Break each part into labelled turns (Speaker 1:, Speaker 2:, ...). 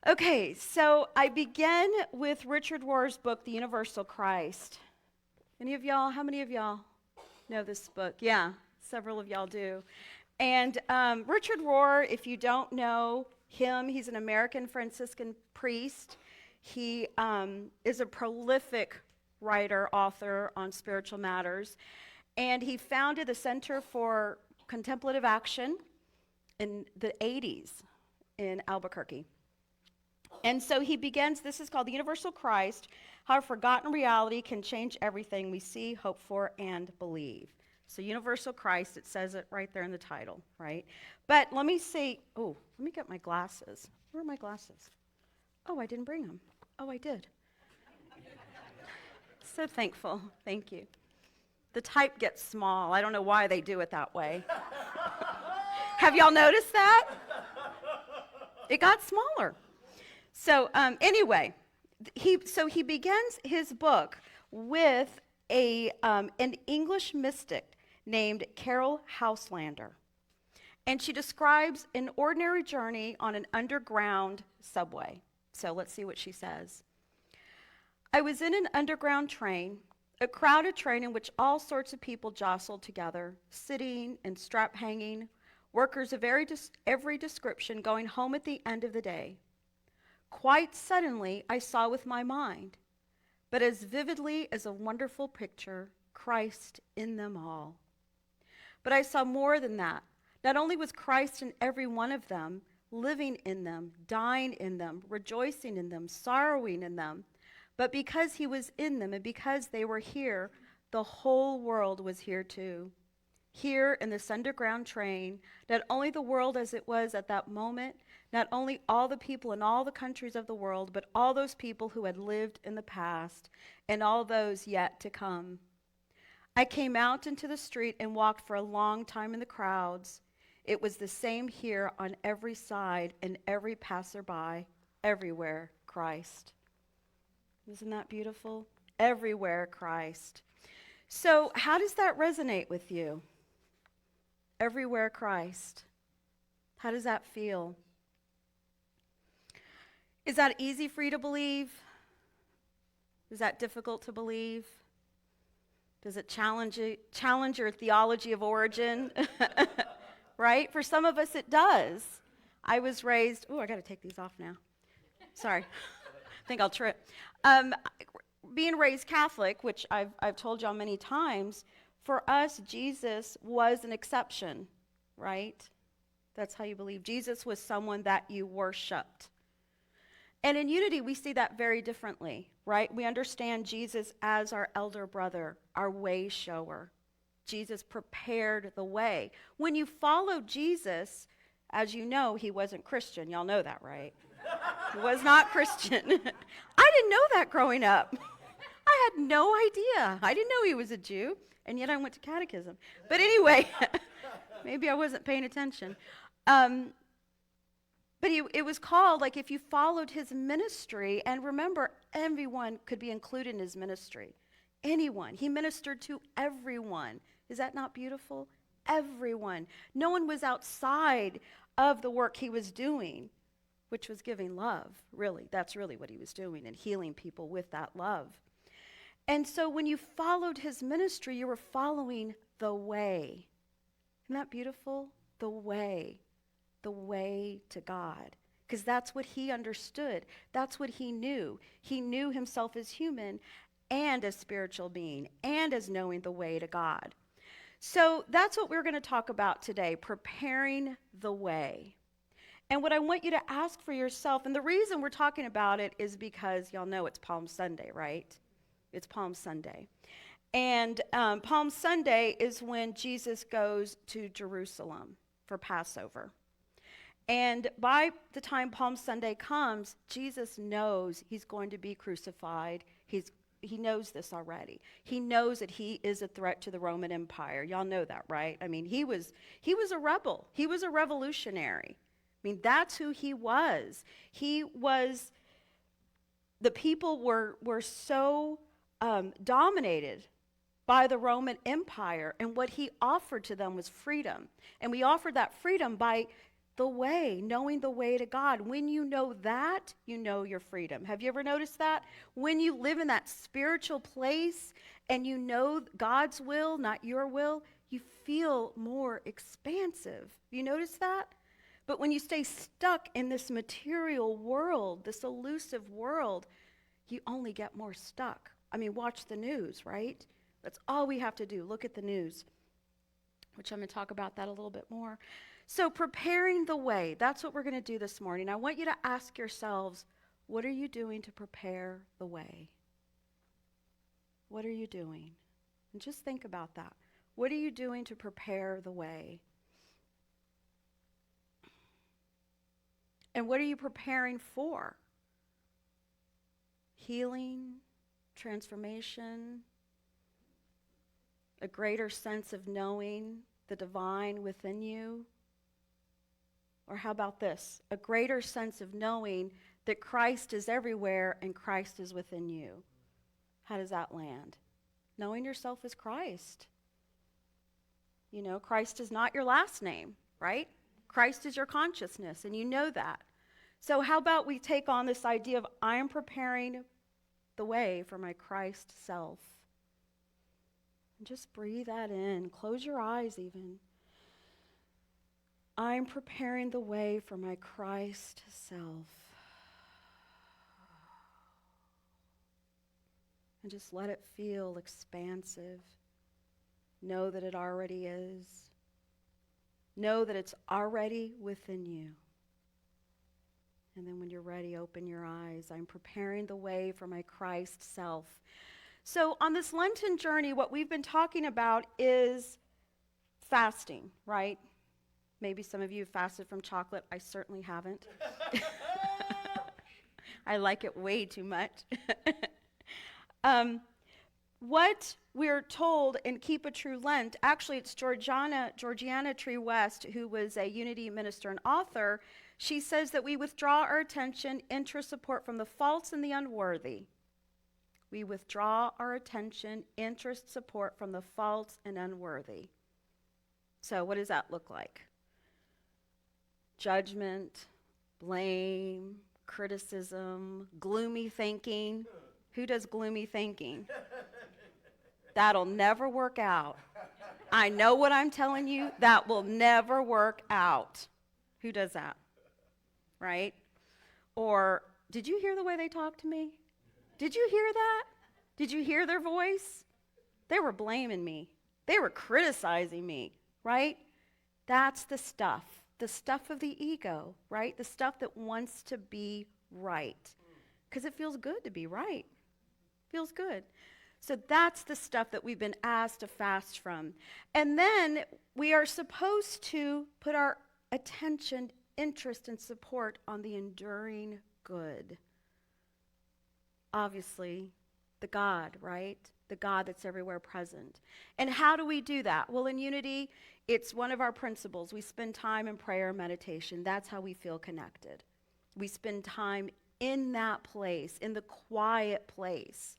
Speaker 1: Okay, so I begin with Richard Rohr's book, The Universal Christ. How many of y'all know this book? Yeah, several of y'all do. And Richard Rohr, if you don't know him, he's an American Franciscan priest. He is a prolific writer, author on spiritual matters. And he founded the Center for Contemplative Action in the 80s in Albuquerque. And so he begins, this is called The Universal Christ, How a Forgotten Reality Can Change Everything We See, Hope for, and Believe. So Universal Christ, it says it right there in the title, right? But let me get my glasses. Where are my glasses? Oh, I didn't bring them. Oh, I did. So thankful. Thank you. The type gets small. I don't know why they do it that way. Have y'all noticed that? It got smaller. So anyway, he begins his book with an English mystic named Carol Houselander. And she describes an ordinary journey on an underground subway. So let's see what she says. I was in an underground train, a crowded train in which all sorts of people jostled together, sitting and strap hanging, workers of every description going home at the end of the day. Quite suddenly, I saw with my mind, but as vividly as a wonderful picture, Christ in them all. But I saw more than that. Not only was Christ in every one of them, living in them, dying in them, rejoicing in them, sorrowing in them, but because he was in them and because they were here, the whole world was here too. Here in this underground train, not only the world as it was at that moment, not only all the people in all the countries of the world, but all those people who had lived in the past and all those yet to come. I came out into the street and walked for a long time in the crowds. It was the same here on every side and every passerby, everywhere Christ. Isn't that beautiful? Everywhere Christ. So how does that resonate with you? Everywhere Christ. How does that feel? Is that easy for you to believe? Is that difficult to believe? Does it challenge your theology of origin? Right? For some of us it does. I was raised, I got to take these off now. Sorry. I think I'll trip. Being raised Catholic, which I've told y'all many times, for us, Jesus was an exception, right? That's how you believe. Jesus was someone that you worshiped. And in Unity, we see that very differently, right? We understand Jesus as our elder brother, our way shower. Jesus prepared the way. When you follow Jesus, as you know, he wasn't Christian. Y'all know that, right? He was not Christian. I didn't know that growing up. I had no idea. I didn't know he was a Jew, and yet I went to catechism. But anyway, maybe I wasn't paying attention. But it was called, like, if you followed his ministry, and remember, everyone could be included in his ministry. Anyone. He ministered to everyone. Is that not beautiful? Everyone. No one was outside of the work he was doing, which was giving love, really. That's really what he was doing, and healing people with that love. And so when you followed his ministry, you were following the way. Isn't that beautiful? The way to God. Because that's what he understood. That's what he knew. He knew himself as human and as spiritual being and as knowing the way to God. So that's what we're going to talk about today, preparing the way. And what I want you to ask for yourself, and the reason we're talking about it is because y'all know it's Palm Sunday, right? It's Palm Sunday. And Palm Sunday is when Jesus goes to Jerusalem for Passover. And by the time Palm Sunday comes, Jesus knows he's going to be crucified. He knows this already. He knows that he is a threat to the Roman Empire. Y'all know that, right? I mean, he was a rebel. He was a revolutionary. I mean, that's who he was. The people were so dominated by the Roman Empire, and what he offered to them was freedom. And we offered that freedom by the way, knowing the way to God. When you know that, you know your freedom. Have you ever noticed that? When you live in that spiritual place and you know God's will, not your will, you feel more expansive. You notice that? But when you stay stuck in this material world, this elusive world, you only get more stuck. I mean, watch the news, right? That's all we have to do. Look at the news, which I'm going to talk about that a little bit more. So preparing the way, that's what we're going to do this morning. I want you to ask yourselves, what are you doing to prepare the way? What are you doing? And just think about that. What are you doing to prepare the way? And what are you preparing for? Healing, transformation, a greater sense of knowing the divine within you? Or how about this? A greater sense of knowing that Christ is everywhere and Christ is within you. How does that land? Knowing yourself as Christ. You know, Christ is not your last name, right? Christ is your consciousness, and you know that. So how about we take on this idea of I am preparing the way for my Christ self. And just breathe that in. Close your eyes even. I'm preparing the way for my Christ self. And just let it feel expansive. Know that it already is. Know that it's already within you. And then when you're ready, open your eyes. I'm preparing the way for my Christ self. So on this Lenten journey, what we've been talking about is fasting, right? Maybe some of you have fasted from chocolate. I certainly haven't. I like it way too much. What we're told in Keep a True Lent, actually it's Georgiana Tree West, who was a Unity minister and author. She says that we withdraw our attention, interest, support from the false and the unworthy. We withdraw our attention, interest, support from the false and unworthy. So what does that look like? Judgment, blame, criticism, gloomy thinking. Who does gloomy thinking? That'll never work out. I know what I'm telling you. That will never work out. Who does that? Right? Or, did you hear the way they talked to me? Did you hear that? Did you hear their voice? They were blaming me. They were criticizing me, right? That's the stuff of the ego, right? The stuff that wants to be right. Because it feels good to be right. Feels good. So that's the stuff that we've been asked to fast from. And then we are supposed to put our attention, interest, and support on the enduring good. Obviously, the God, right? The God that's everywhere present. And how do we do that? Well, in Unity, it's one of our principles. We spend time in prayer and meditation. That's how we feel connected. We spend time in that place, in the quiet place.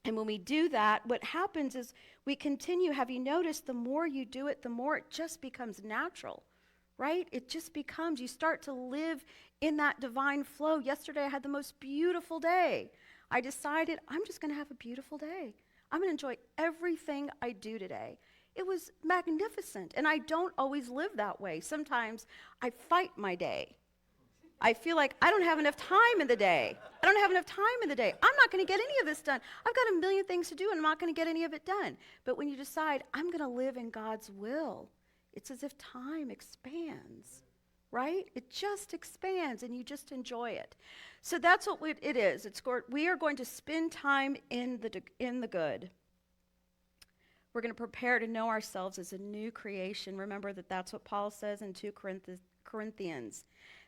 Speaker 1: And when we do that, what happens is we continue. Have you noticed the more you do it, the more it just becomes natural, right? It just becomes, you start to live in that divine flow. Yesterday I had the most beautiful day. I decided I'm just going to have a beautiful day. I'm going to enjoy everything I do today. It was magnificent, and I don't always live that way. Sometimes I fight my day. I feel like I don't have enough time in the day. I'm not going to get any of this done. I've got a million things to do, and I'm not going to get any of it done. But when you decide, I'm going to live in God's will, it's as if time expands, right? It just expands, and you just enjoy it. So that's what it is. We are going to spend time in the good. We're going to prepare to know ourselves as a new creation. Remember that's what Paul says in 2 Corinthians.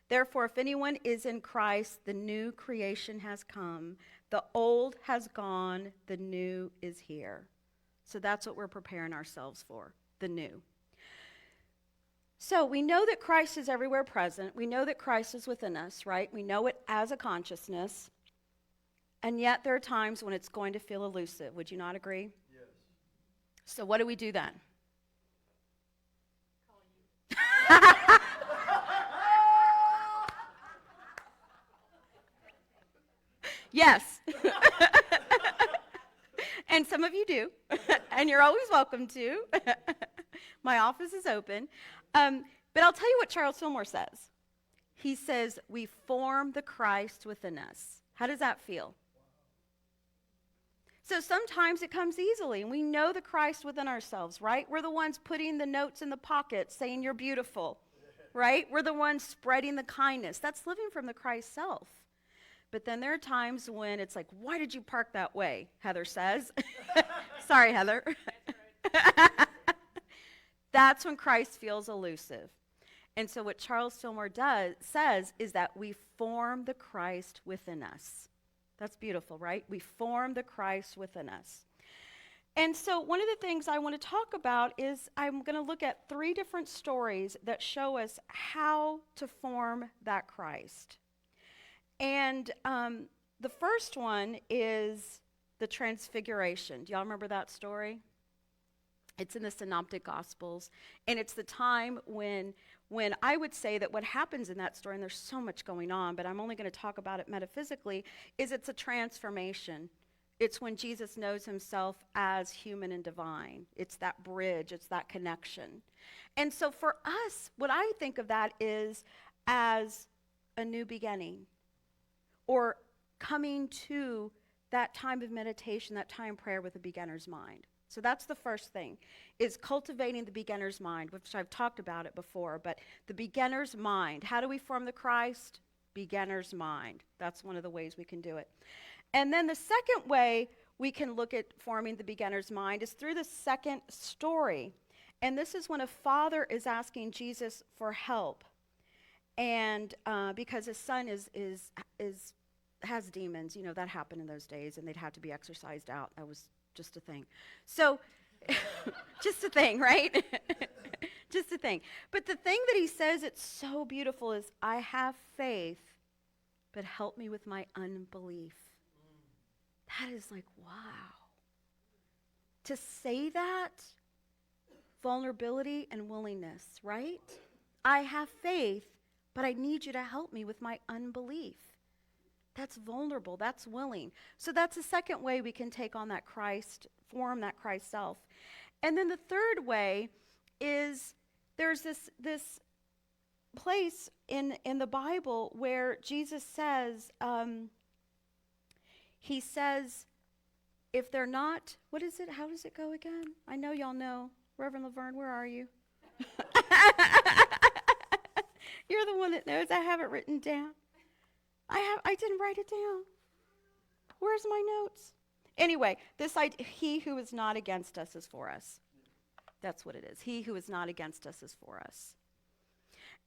Speaker 1: Therefore, if anyone is in Christ, the new creation has come. The old has gone, the new is here. So that's what we're preparing ourselves for, the new. So we know that Christ is everywhere present. We know that Christ is within us, right? We know it as a consciousness. And yet there are times when it's going to feel elusive. Would you not agree?
Speaker 2: Yes.
Speaker 1: So what do we do then?
Speaker 2: Call you.
Speaker 1: and you're always welcome to. My office is open. But I'll tell you what Charles Fillmore says. He says, we form the Christ within us. How does that feel? So sometimes it comes easily, and we know the Christ within ourselves, right? We're the ones putting the notes in the pocket saying you're beautiful, right? We're the ones spreading the kindness. That's living from the Christ self. But then there are times when it's like, why did you park that way? Heather says. Sorry, Heather. That's when Christ feels elusive. And so what Charles Fillmore says is that we form the Christ within us. That's beautiful, right? We form the Christ within us. And so one of the things I want to talk about is I'm going to look at 3 different stories that show us how to form that Christ. And the first one is the Transfiguration. Do y'all remember that story? It's in the Synoptic Gospels. And it's the time when I would say that what happens in that story, and there's so much going on, but I'm only going to talk about it metaphysically, is it's a transformation. It's when Jesus knows himself as human and divine. It's that bridge. It's that connection. And so for us, what I think of that is as a new beginning, or coming to that time of meditation, that time of prayer with a beginner's mind. So that's the first thing, is cultivating the beginner's mind, which I've talked about it before, but the beginner's mind. How do we form the Christ? Beginner's mind. That's one of the ways we can do it. And then the second way we can look at forming the beginner's mind is through the second story. And this is when a father is asking Jesus for help. And because his son has demons, you know, that happened in those days, and they'd have to be exorcised out. That was just a thing. So, just a thing, right? Just a thing. But the thing that he says, it's so beautiful, is, I have faith, but help me with my unbelief. That is like, wow. To say that, vulnerability and willingness, right? I have faith, but I need you to help me with my unbelief. That's vulnerable. That's willing. So that's the second way we can take on that Christ, form that Christ self. And then the third way is there's this place in the Bible where Jesus says, he says, if they're not, what is it? How does it go again? I know y'all know. Reverend Laverne, where are you? You're the one that knows. I have it written down. I didn't write it down. Where's my notes? Anyway, he who is not against us is for us. That's what it is. He who is not against us is for us.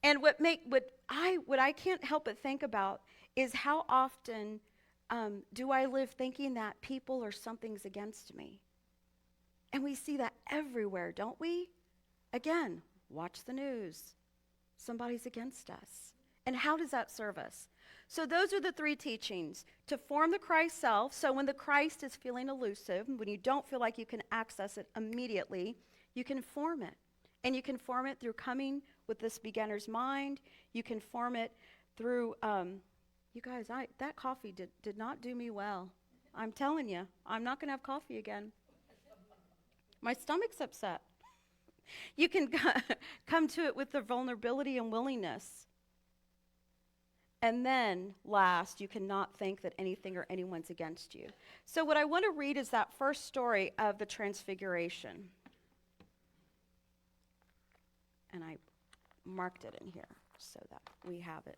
Speaker 1: And what I can't help but think about is how often do I live thinking that people or something's against me? And we see that everywhere, don't we? Again, watch the news. Somebody's against us. And how does that serve us? So those are the 3 teachings. To form the Christ self, so when the Christ is feeling elusive, when you don't feel like you can access it immediately, you can form it. And you can form it through coming with this beginner's mind. You can form it through, you guys, that coffee did not do me well. I'm telling you, I'm not going to have coffee again. My stomach's upset. You can come to it with the vulnerability and willingness. And then, last, you cannot think that anything or anyone's against you. So what I want to read is that first story of the Transfiguration. And I marked it in here so that we have it.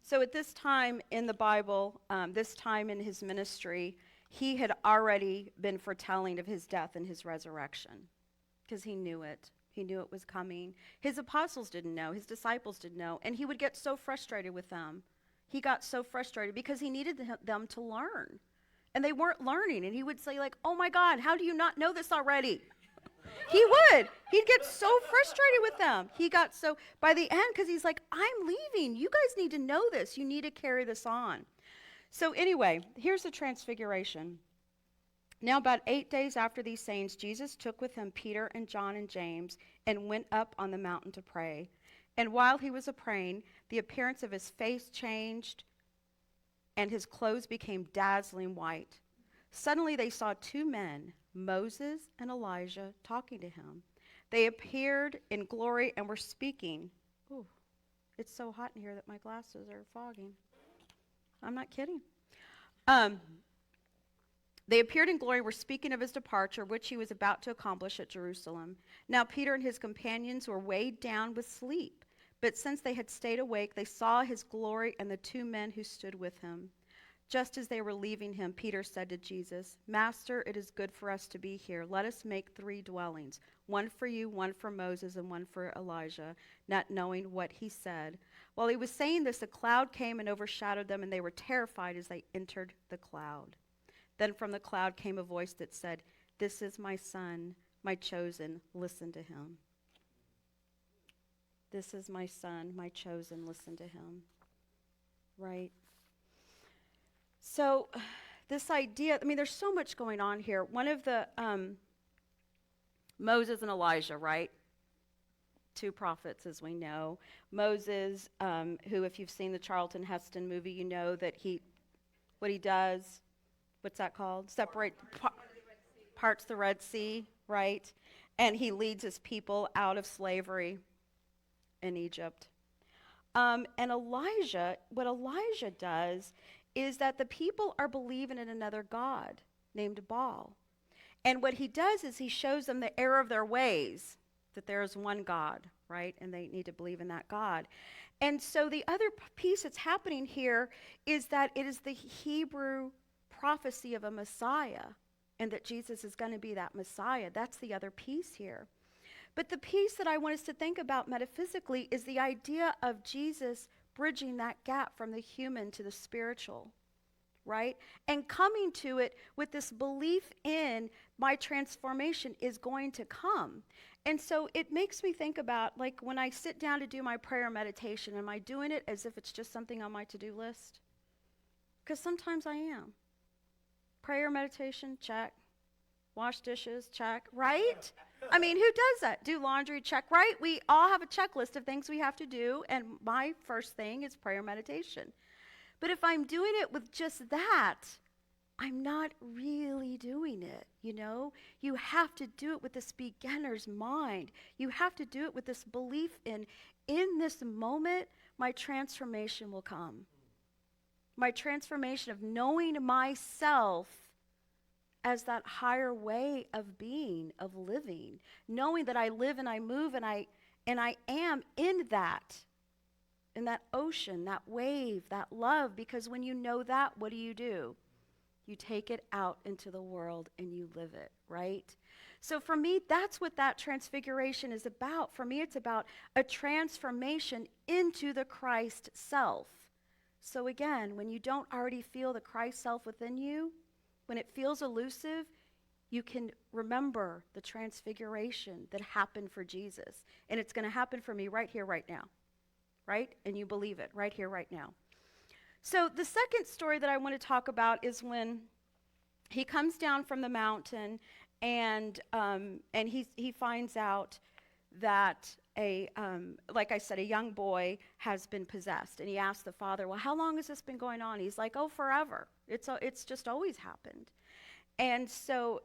Speaker 1: So at this time in the Bible, this time in his ministry, he had already been foretelling of his death and his resurrection because he knew it. He knew it was coming. His apostles didn't know. His disciples didn't know. And he would get so frustrated with them. He got so frustrated because he needed them to learn. And they weren't learning. And he would say, like, oh, my God, how do you not know this already? He would. He'd get so frustrated with them. He got so, by the end, because he's like, I'm leaving. You guys need to know this. You need to carry this on. So anyway, here's the Transfiguration. Now about 8 days after these sayings, Jesus took with him Peter and John and James and went up on the mountain to pray. And while he was praying, the appearance of his face changed and his clothes became dazzling white. Suddenly they saw 2 men Moses and Elijah talking to him. They appeared in glory and were speaking. Ooh, it's so hot in here that my glasses are fogging. I'm not kidding. They appeared in glory, were speaking of his departure, which he was about to accomplish at Jerusalem. Now Peter and his companions were weighed down with sleep. But since they had stayed awake, they saw his glory and the two men who stood with him. Just as they were leaving him, Peter said to Jesus, Master, it is good for us to be here. Let us make 3 dwellings, one for you, one for Moses, and one for Elijah, not knowing what he said. While he was saying this, a cloud came and overshadowed them, and they were terrified as they entered the cloud. Then from the cloud came a voice that said, This is my son, my chosen, listen to him. This is my son, my chosen, listen to him. Right? So this idea, there's so much going on here. One of the, Moses and Elijah, right? 2 prophets, as we know. Moses, who, if you've seen the Charlton Heston movie, you know that what he does, what's that called? Parts the Red Sea, right? And he leads his people out of slavery in Egypt. And Elijah, what Elijah does is that the people are believing in another god named Baal. And what he does is he shows them the error of their ways, that there is one God, right? And they need to believe in that God. And so the other piece that's happening here is that it is the Hebrew prophecy of a Messiah, and that Jesus is going to be that Messiah. That's the other piece here. But the piece that I want us to think about metaphysically is the idea of Jesus bridging that gap from the human to the spiritual, right? And coming to it with this belief in my transformation is going to come. And so it makes me think about, like, when I sit down to do my prayer meditation, am I doing it as if it's just something on my to-do list? Because sometimes I am. Prayer meditation, check. Wash dishes, check, right? Who does that? Do laundry, check, right? We all have a checklist of things we have to do, and my first thing is prayer meditation. But if I'm doing it with just that, I'm not really doing it, You have to do it with this beginner's mind. You have to do it with this belief in this moment, my transformation will come. My transformation of knowing myself as that higher way of being, of living, knowing that I live and I move and I am in that ocean, that wave, that love, because when you know that, what do? You take it out into the world and you live it, right? So for me, that's what that transfiguration is about. For me, it's about a transformation into the Christ self. So again, when you don't already feel the Christ self within you, when it feels elusive, you can remember the transfiguration that happened for Jesus. And it's going to happen for me right here, right now. Right? And you believe it right here, right now. So the second story that I want to talk about is when he comes down from the mountain and he finds out that like I said, a young boy has been possessed. And he asks the father, well, how long has this been going on? He's like, oh, forever. It's just always happened. And so,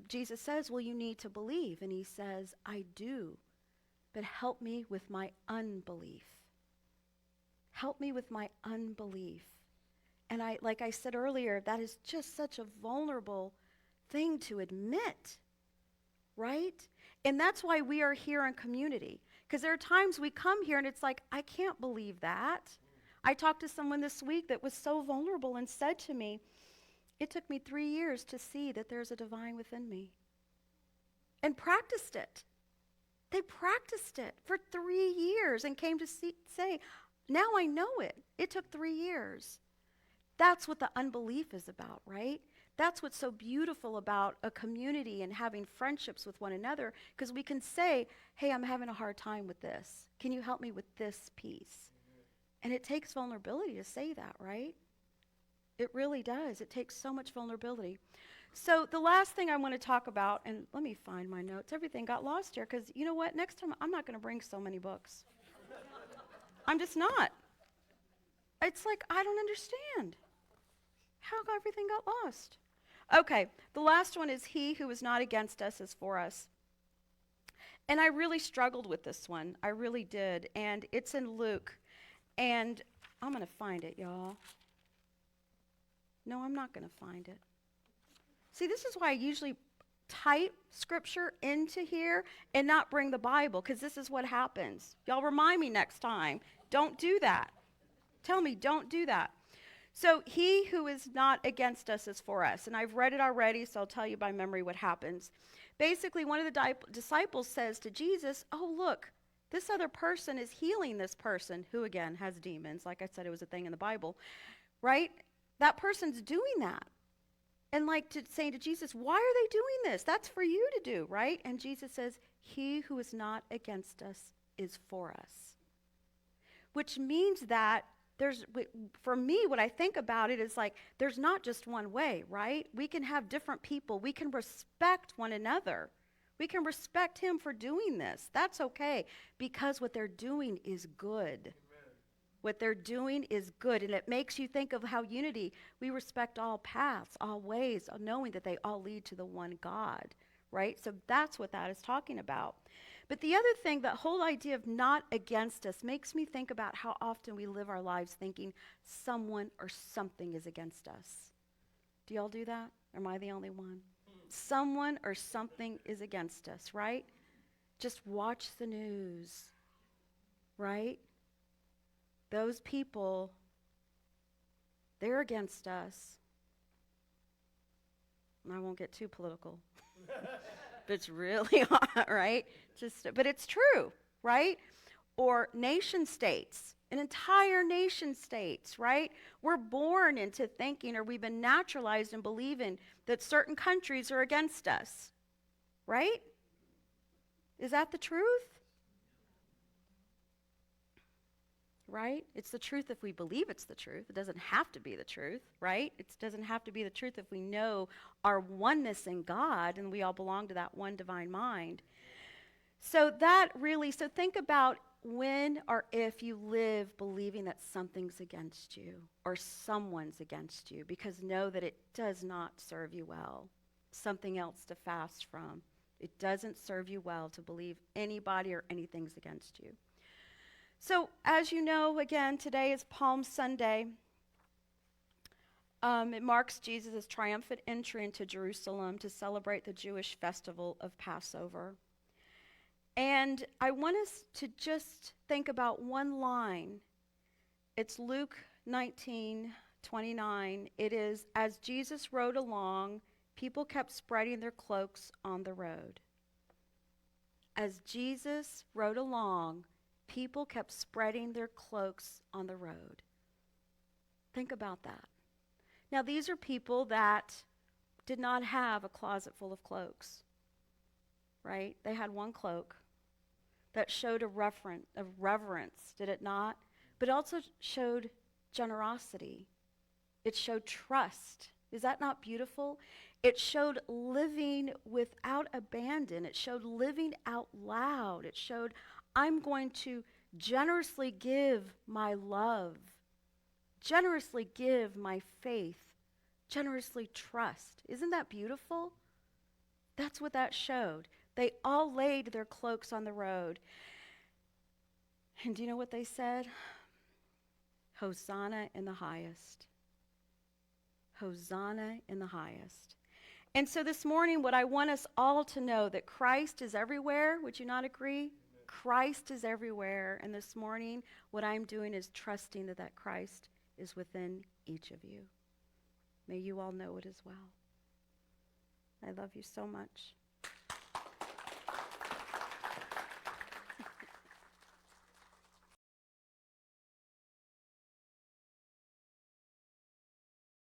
Speaker 1: Jesus says, well, you need to believe. And he says, I do, but help me with my unbelief. Help me with my unbelief. And like I said earlier, that is just such a vulnerable thing to admit, right? And that's why we are here in community. Because there are times we come here and it's like, I can't believe that. I talked to someone this week that was so vulnerable and said to me, it took me 3 years to see that there's a divine within me. And practiced it. They practiced it for 3 years and came to say, now I know it. It took 3 years. That's what the unbelief is about, right? That's what's so beautiful about a community and having friendships with one another, because we can say, hey, I'm having a hard time with this. Can you help me with this piece? And it takes vulnerability to say that, right? It really does. It takes so much vulnerability. So the last thing I want to talk about, and let me find my notes. Everything got lost here, because you know what? Next time, I'm not going to bring so many books. I'm just not. It's like, I don't understand how everything got lost. Okay, the last one is he who is not against us is for us. And I really struggled with this one. I really did. And it's in Luke. And I'm going to find it, y'all. No, I'm not going to find it. See, this is why I usually type scripture into here and not bring the Bible, because this is what happens. Y'all remind me next time. Don't do that. Tell me, don't do that. So he who is not against us is for us. And I've read it already, so I'll tell you by memory what happens. Basically, one of the disciples says to Jesus, oh, look, this other person is healing this person who, again, has demons. Like I said, it was a thing in the Bible, right? That person's doing that. And saying to Jesus, why are they doing this? That's for you to do, right? And Jesus says, he who is not against us is for us. Which means that for me, what I think about it is there's not just one way, right? We can have different people. We can respect one another. We can respect him for doing this. That's okay, because what they're doing is good. Amen. What they're doing is good, and it makes you think of how unity, we respect all paths, all ways, knowing that they all lead to the one God, right? So that's what that is talking about. But the other thing, that whole idea of not against us, makes me think about how often we live our lives thinking someone or something is against us. Do y'all do that? Or am I the only one? Someone or something is against us, right? Just watch the news, right? Those people, they're against us. And I won't get too political. But it's really hot, right? But it's true, right? Or nation states, an entire nation states, right? We're born into thinking, or we've been naturalized in believing that certain countries are against us, right? Is that the truth? Right? It's the truth if we believe it's the truth. It doesn't have to be the truth, right? It doesn't have to be the truth if we know our oneness in God and we all belong to that one divine mind. So think about when or if you live believing that something's against you or someone's against you, because know that it does not serve you well. Something else to fast from. It doesn't serve you well to believe anybody or anything's against you. So, as you know, again, today is Palm Sunday. It marks Jesus' triumphant entry into Jerusalem to celebrate the Jewish festival of Passover. And I want us to just think about one line. It's Luke 19:29. It is, as Jesus rode along, people kept spreading their cloaks on the road. As Jesus rode along, people kept spreading their cloaks on the road. Think about that. Now, these are people that did not have a closet full of cloaks, right? They had one cloak that showed a reverence, did it not? But it also showed generosity. It showed trust. Is that not beautiful? It showed living without abandon. It showed living out loud. It showed, I'm going to generously give my love, generously give my faith, generously trust. Isn't that beautiful? That's what that showed. They all laid their cloaks on the road. And do you know what they said? Hosanna in the highest. Hosanna in the highest. And so this morning, what I want us all to know, that Christ is everywhere. Would you not agree? Amen. Christ is everywhere. And this morning, what I'm doing is trusting that Christ is within each of you. May you all know it as well. I love you so much.